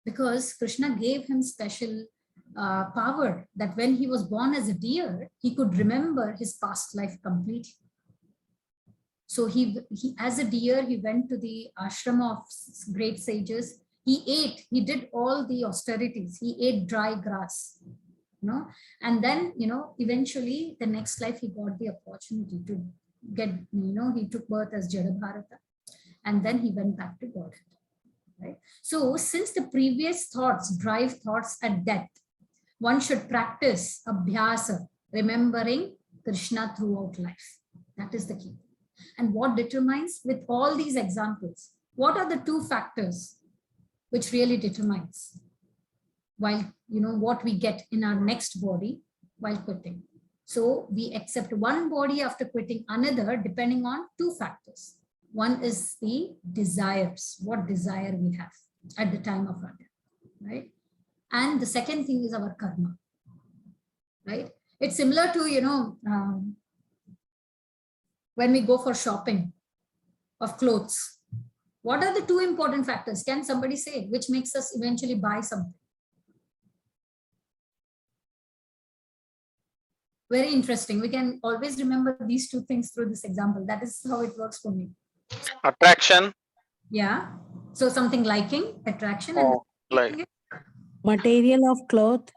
Because Krishna gave him special power that when he was born as a deer, he could remember his past life completely. So he as a deer, he went to the ashram of great sages. He did all the austerities. He ate dry grass, and then, eventually the next life he got the opportunity to get, he took birth as Jada Bharata, and then he went back to Godhead, right? So since the previous thoughts drive thoughts at death, one should practice abhyasa, remembering Krishna throughout life. That is the key. And what determines, with all these examples, what are the two factors which really determines while, what we get in our next body while quitting? So we accept one body after quitting another, depending on two factors. One is the desires, what desire we have at the time of our death, right? And the second thing is our karma, right? It's similar to, when we go for shopping of clothes. What are the two important factors? Can somebody say which makes us eventually buy something? Very interesting. We can always remember these two things through this example. That is how it works for me. Attraction. Yeah. So something liking, attraction, and Like Material of cloth.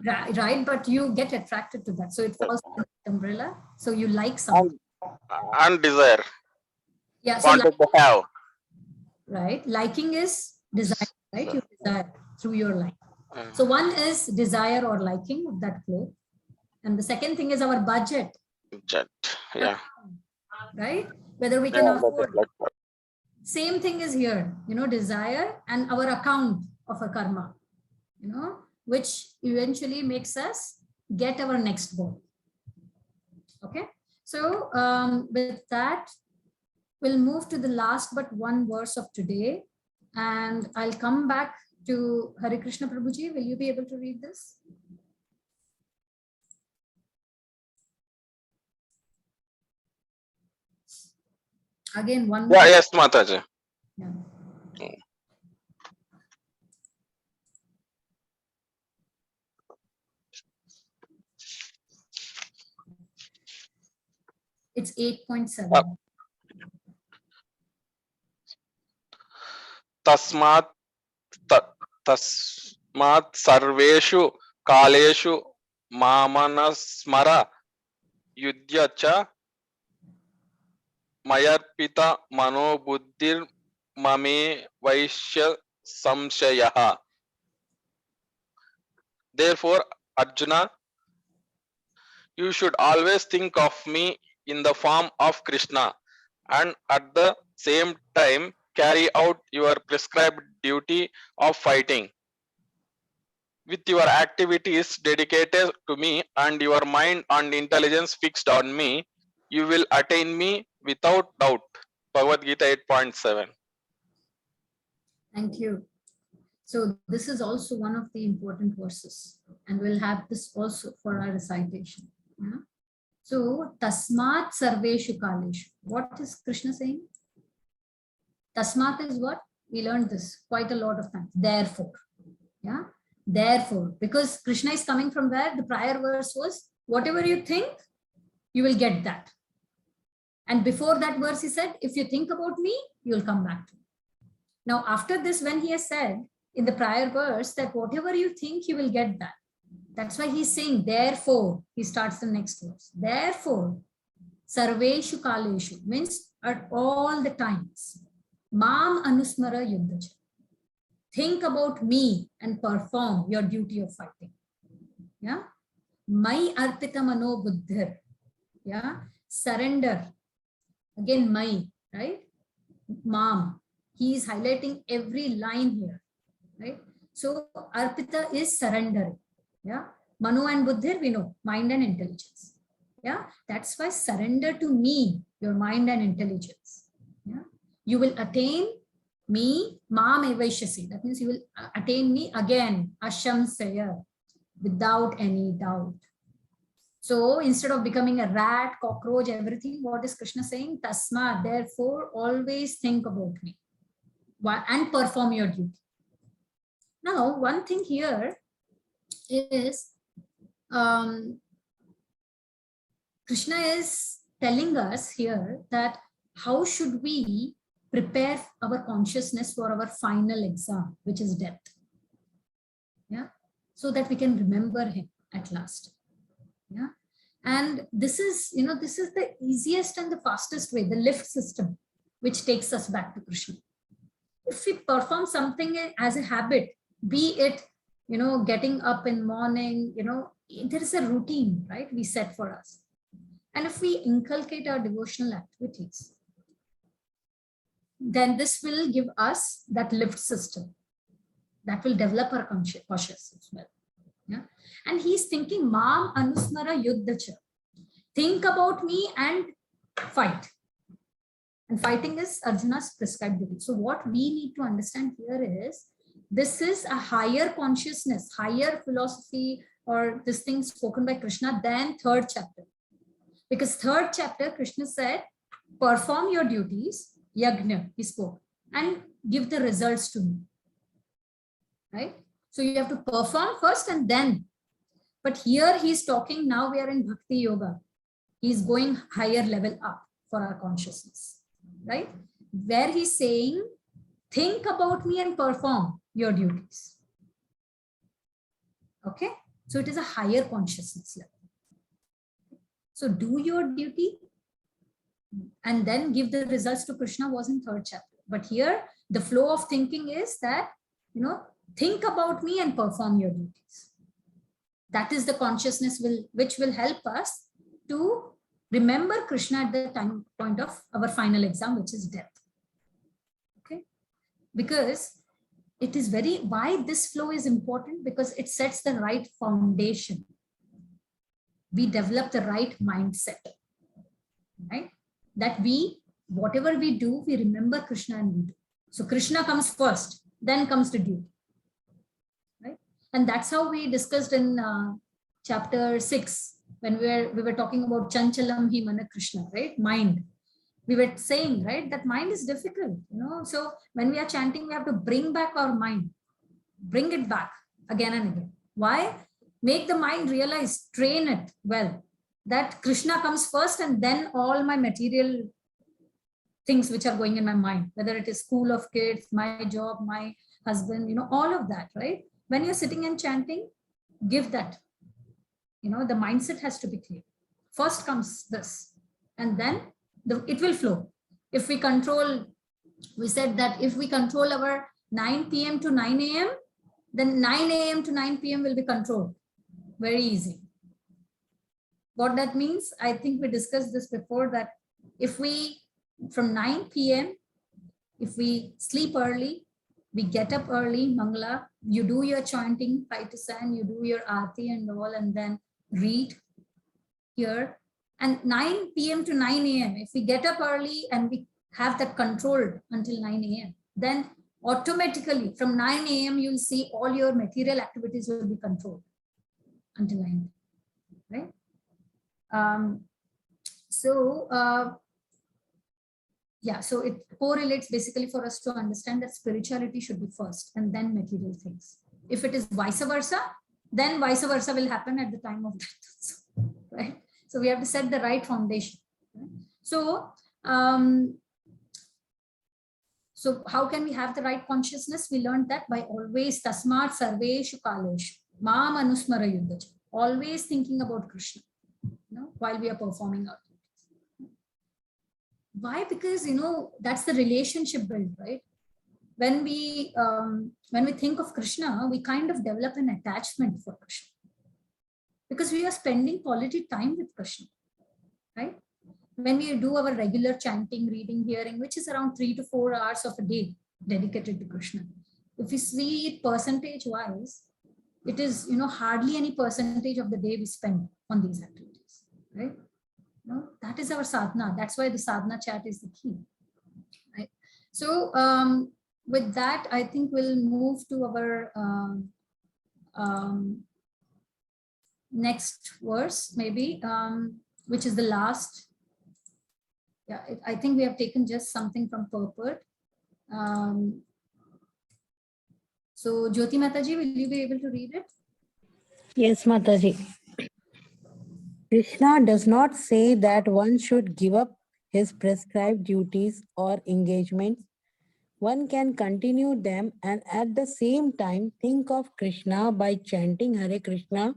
right, but you get attracted to that. So it falls under the umbrella. So you like something. and desire. Yeah. So Wanted to have. right. Liking is desire, right? You desire through your like. So one is desire or liking of that cloth. And the second thing is our budget. Yeah. Right? Whether we can afford. Same thing is here, desire and our account of a karma, which eventually makes us get our next body. Okay. So with that, we'll move to the last but one verse of today. And I'll come back to Hare Krishna Prabhuji. Will you be able to read this? Again, one more. Yeah, yes, Mataji. Yeah. It's 8.7. Tasmat sarveshu kaleshu mamanasmara yudhya cha mayarpita manobuddhir mame vaishya samshayaha. Therefore, Arjuna, you should always think of me in the form of Krishna, and at the same time carry out your prescribed duty of fighting. With your activities dedicated to me and your mind and intelligence fixed on me, you will attain me without doubt. Bhagavad Gita 8.7. Thank you. So this is also one of the important verses, and we'll have this also for our recitation. Yeah? So tasmat sarveshu kaleshu. What is Krishna saying? Tasmat is what? We learned this quite a lot of times. Therefore. Yeah. Therefore, because Krishna is coming from where the prior verse was, whatever you think, you will get that. And before that verse, he said, if you think about me, you'll come back to me. Now, after this, when he has said in the prior verse that whatever you think, you will get that. That's why he's saying, therefore, he starts the next verse. Therefore, sarveshu kaleshu means at all the times. Mam anusmara yuddhacha. Think about me and perform your duty of fighting. Yeah. Mai arpita mano buddhir. Yeah. Surrender. Again, mai, right? Mam. He is highlighting every line here, right? So arpita is surrendering. Yeah. Mano and buddhir, we know, mind and intelligence. Yeah. That's why surrender to me, your mind and intelligence. Yeah. You will attain me, mam evaishasi. That means you will attain me again, ashamsaya, without any doubt. So instead of becoming a rat, cockroach, everything, what is Krishna saying? Tasma, therefore, always think about me and perform your duty. Now, one thing here is Krishna is telling us here that how should we prepare our consciousness for our final exam, which is death. Yeah, so that we can remember him at last. Yeah, and this is, this is the easiest and the fastest way, the lift system, which takes us back to Krishna. If we perform something as a habit, be it, getting up in morning, there is a routine, right? We set for us. And if we inculcate our devotional activities, then this will give us that lift system that will develop our consciousness as well. Yeah. And he's thinking, Mam Anusmara Yuddhacha. Think about me and fight. And fighting is Arjuna's prescribed duty. So what we need to understand here is, this is a higher consciousness, higher philosophy, or this thing spoken by Krishna than third chapter. Because third chapter, Krishna said, perform your duties, yajna, he spoke, and give the results to me. Right? So you have to perform first and then. But here he's talking, now we are in Bhakti Yoga. He's going higher level up for our consciousness. Right? Where he's saying, think about me and perform your duties. Okay? So it is a higher consciousness level. So do your duty and then give the results to Krishna was in third chapter. But here the flow of thinking is that, think about me and perform your duties. That is the consciousness which will help us to remember Krishna at the time point of our final exam, which is death. Okay? Because it is why this flow is important, because it sets the right foundation. We develop the right mindset, right? That whatever we do, we remember Krishna and we do. So Krishna comes first, then comes the duty, right? And that's how we discussed in chapter 6, when we were talking about Chanchalam hi mana Krishna, right? Mind. We were saying, right, that mind is difficult, So when we are chanting, we have to bring back our mind, bring it back again and again. Why? Make the mind realize, train it well, that Krishna comes first and then all my material things which are going in my mind, whether it is school of kids, my job, my husband, all of that, right? When you're sitting and chanting, give that, the mindset has to be clear. First comes this, and then it will flow. If we control, we said that if we control our 9 p.m. to 9 a.m., then 9 a.m. to 9 p.m. will be controlled. Very easy. What that means, I think we discussed this before, that if we, from 9 p.m., if we sleep early, we get up early, Mangala, you do your chanting, 5 to 7, you do your aarti and all, and then read here. And 9 p.m. to 9 a.m., if we get up early and we have that controlled until 9 a.m., then automatically from 9 a.m. you'll see all your material activities will be controlled until 9, right? Yeah, so it correlates basically for us to understand that spirituality should be first and then material things. If it is vice versa, then vice versa will happen at the time of death, right? So we have to set the right foundation. Right? So how can we have the right consciousness? We learned that by always tasmat sarveshu kaleshu mam anusmara yuddhaja, always thinking about Krishna, while we are performing our duties. Why? Because that's the relationship built, right? When we think of Krishna, we kind of develop an attachment for Krishna because we are spending quality time with Krishna, right? When we do our regular chanting, reading, hearing, which is around 3 to 4 hours of a day dedicated to Krishna, if we see it percentage wise, it is hardly any percentage of the day we spend on these activities, right? That is our sadhana. That's why the sadhana chat is the key, right? So with that, I think we'll move to our next verse, maybe, which is the last. Yeah, I think we have taken just something from purport. So Jyoti Mataji, will you be able to read it? Yes, Mataji. Krishna does not say that one should give up his prescribed duties or engagements. One can continue them and at the same time think of Krishna by chanting Hare Krishna.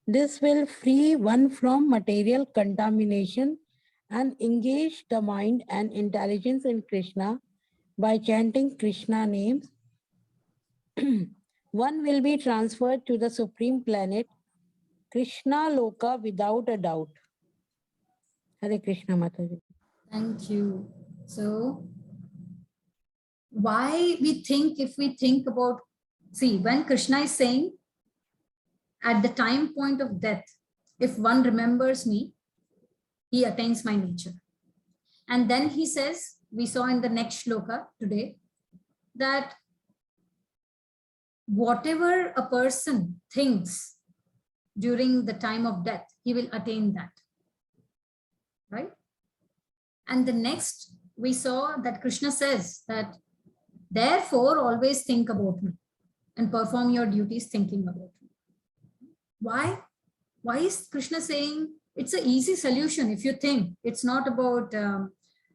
This will free one from material contamination and engage the mind and intelligence in Krishna by chanting Krishna names. One will be transferred to the supreme planet, Krishna Loka, without a doubt. Hare Krishna, Mataji. Thank you. So, why we think, if we think about, see, when Krishna is saying, at the time point of death, if one remembers me, he attains my nature. And then he says, we saw in the next shloka today, that whatever a person thinks during the time of death, he will attain that, right? And the next, we saw that Krishna says that, therefore, always think about me and perform your duties thinking about me. Why? Why is Krishna saying it's an easy solution if you think? It's not about,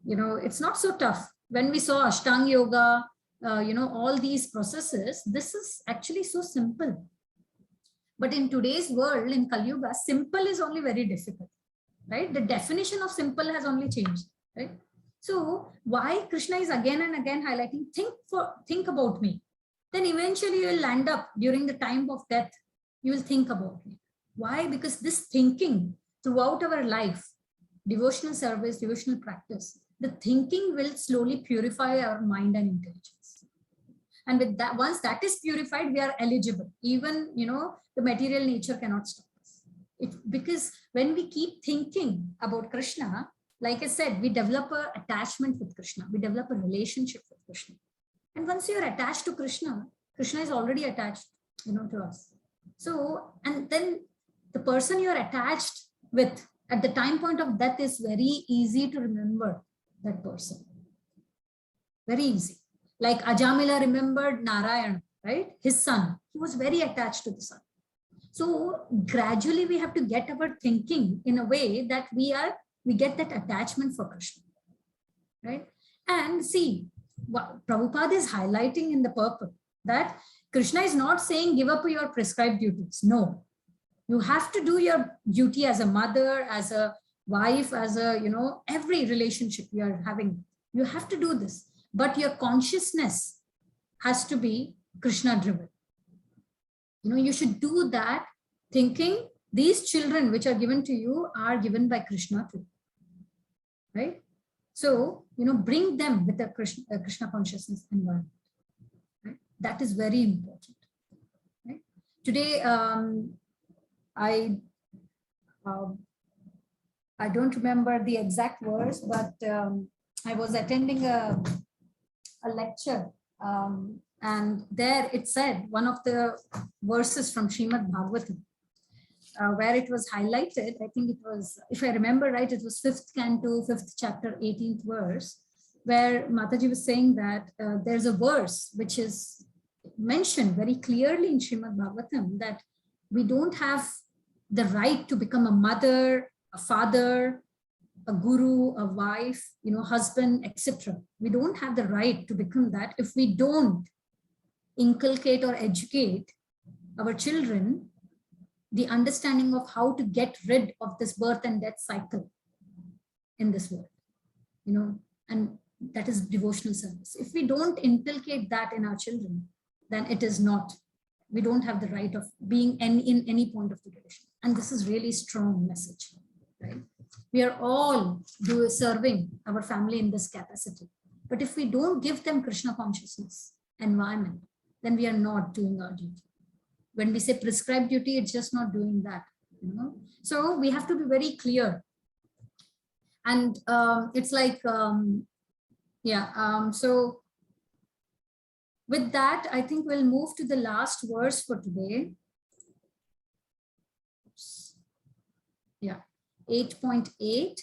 it's not so tough. When we saw Ashtanga Yoga, all these processes, this is actually so simple. But in today's world, in Kali Yuga, simple is only very difficult, right? The definition of simple has only changed, right? So why Krishna is again and again highlighting, think about me. Then eventually you will land up during the time of death, you will think about me. Why? Because this thinking throughout our life, devotional service, devotional practice, the thinking will slowly purify our mind and intelligence. And with that, once that is purified, we are eligible. Even, the material nature cannot stop us. Because when we keep thinking about Krishna, like I said, we develop an attachment with Krishna. We develop a relationship with Krishna. And once you're attached to Krishna, Krishna is already attached, to us. So, and then the person you're attached with at the time point of death is very easy to remember that person. Very easy. Like Ajamila remembered Narayana, right? His son. He was very attached to the son. So gradually we have to get our thinking in a way that we get that attachment for Krishna, right? And see, what Prabhupada is highlighting in the purport, that Krishna is not saying give up your prescribed duties. No, you have to do your duty as a mother, as a wife, as a, every relationship you are having. You have to do this, but your consciousness has to be Krishna driven. You should do that thinking these children which are given to you are given by Krishna too, right? So, bring them with a Krishna consciousness environment. Right? That is very important. Right? Today, I don't remember the exact words, but I was attending a lecture And there it said, one of the verses from Srimad Bhagavatam, where it was highlighted, I think it was, if I remember right, it was 5th canto, 5th chapter, 18th verse, where Mataji was saying that there's a verse which is mentioned very clearly in Srimad Bhagavatam that we don't have the right to become a mother, a father, a guru, a wife, husband, etc. We don't have the right to become that if we don't inculcate or educate our children the understanding of how to get rid of this birth and death cycle in this world, and that is devotional service. If we don't inculcate that in our children, then it is not, we don't have the right of being in any point of the devotion. And this is really strong message, right? We are all serving our family in this capacity. But if we don't give them Krishna consciousness environment, then we are not doing our duty. When we say prescribed duty, it's just not doing that. So we have to be very clear. And it's like, so with that, I think we'll move to the last verse for today. Yeah, 8.8.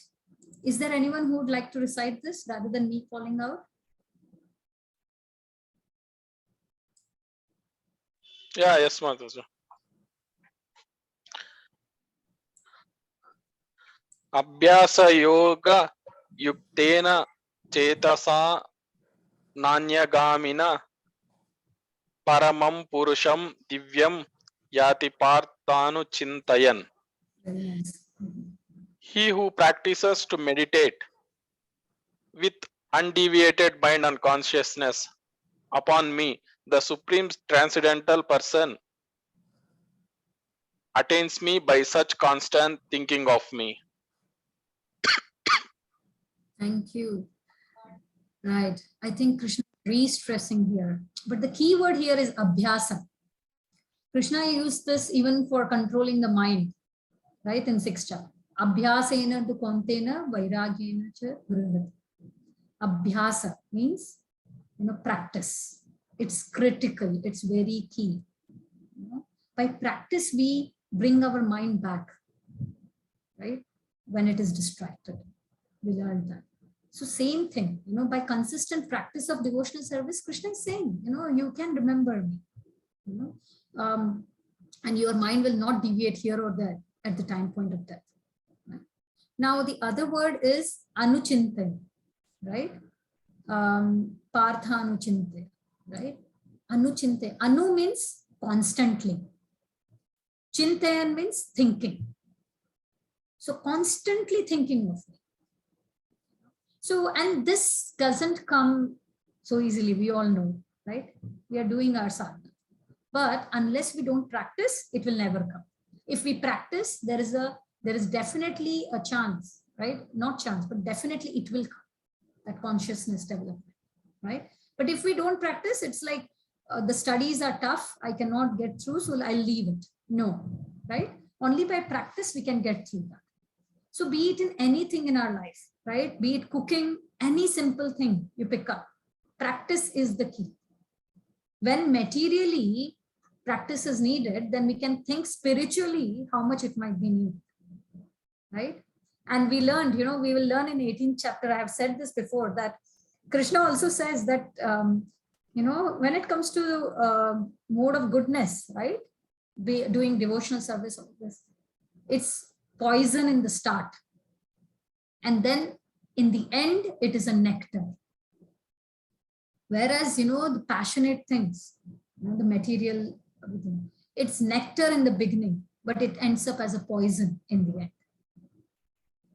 Is there anyone who would like to recite this rather than me calling out? Yeah, yes, Mataji. Abhyasa yoga yuktena chetasa nanya paramam purusham divyam yati partanu chintayan. Very nice. He who practices to meditate with undeviated mind and consciousness upon me, the Supreme Transcendental Person, attains me by such constant thinking of me. Thank you. Right. I think Krishna is re-stressing here. But the key word here is abhyasa. Krishna used this even for controlling the mind, right? In 6th chapter. Abhyasena tu kontena vairagyena cha grihati. Abhyasa means, practice. It's critical. It's very key. By practice, we bring our mind back, right? When it is distracted. We learn that. So same thing, by consistent practice of devotional service, Krishna is saying, you can remember me, and your mind will not deviate here or there at the time point of death. Right? Now, the other word is anuchinte, right? Partha anuchinte, right? Anuchinte. Anu means constantly. Chintayan means thinking. So constantly thinking of me. So, and this doesn't come so easily, we all know, right? We are doing our sadhana. But unless we don't practice, it will never come. If we practice, there is definitely a chance, right? Not chance, but definitely it will come, that consciousness development, right? But if we don't practice, it's like the studies are tough, I cannot get through, so I'll leave it. No, right? Only by practice we can get through that. So be it in anything in our life, right? Be it cooking, any simple thing you pick up, practice is the key. When materially practice is needed, then we can think spiritually how much it might be needed, right? And we learned, we will learn in 18th chapter, I have said this before, that Krishna also says that, when it comes to mode of goodness, right? Doing devotional service, all this, it's poison in the start. And then in the end, it is a nectar. Whereas, the passionate things, the material, everything, it's nectar in the beginning, but it ends up as a poison in the end.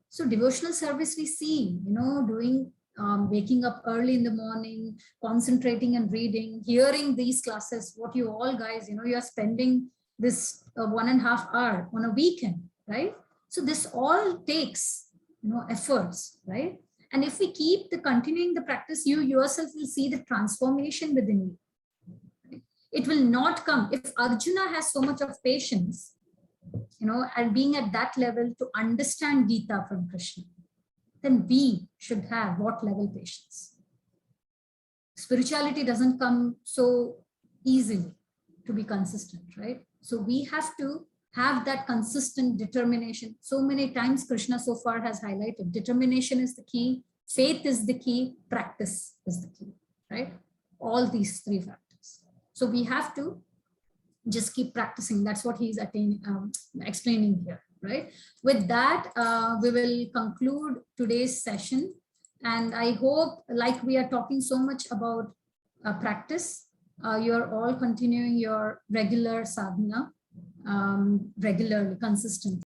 So devotional service we see, doing, waking up early in the morning, concentrating and reading, hearing these classes, what you all guys, you are spending this 1.5 hours on a weekend, right? So this all takes, efforts, right? And if we keep continuing the practice, you yourself will see the transformation within you. Right? It will not come. If Arjuna has so much of patience, and being at that level to understand Gita from Krishna, then we should have what level patience? spirituality doesn't come so easily to be consistent, right? So we have to have that consistent determination. So many times Krishna so far has highlighted determination is the key, faith is the key, practice is the key, right? All these three factors. So we have to just keep practicing. That's what he's explaining here, right? With that, we will conclude today's session. And I hope, like we are talking so much about practice, you're all continuing your regular sadhana regularly, consistently.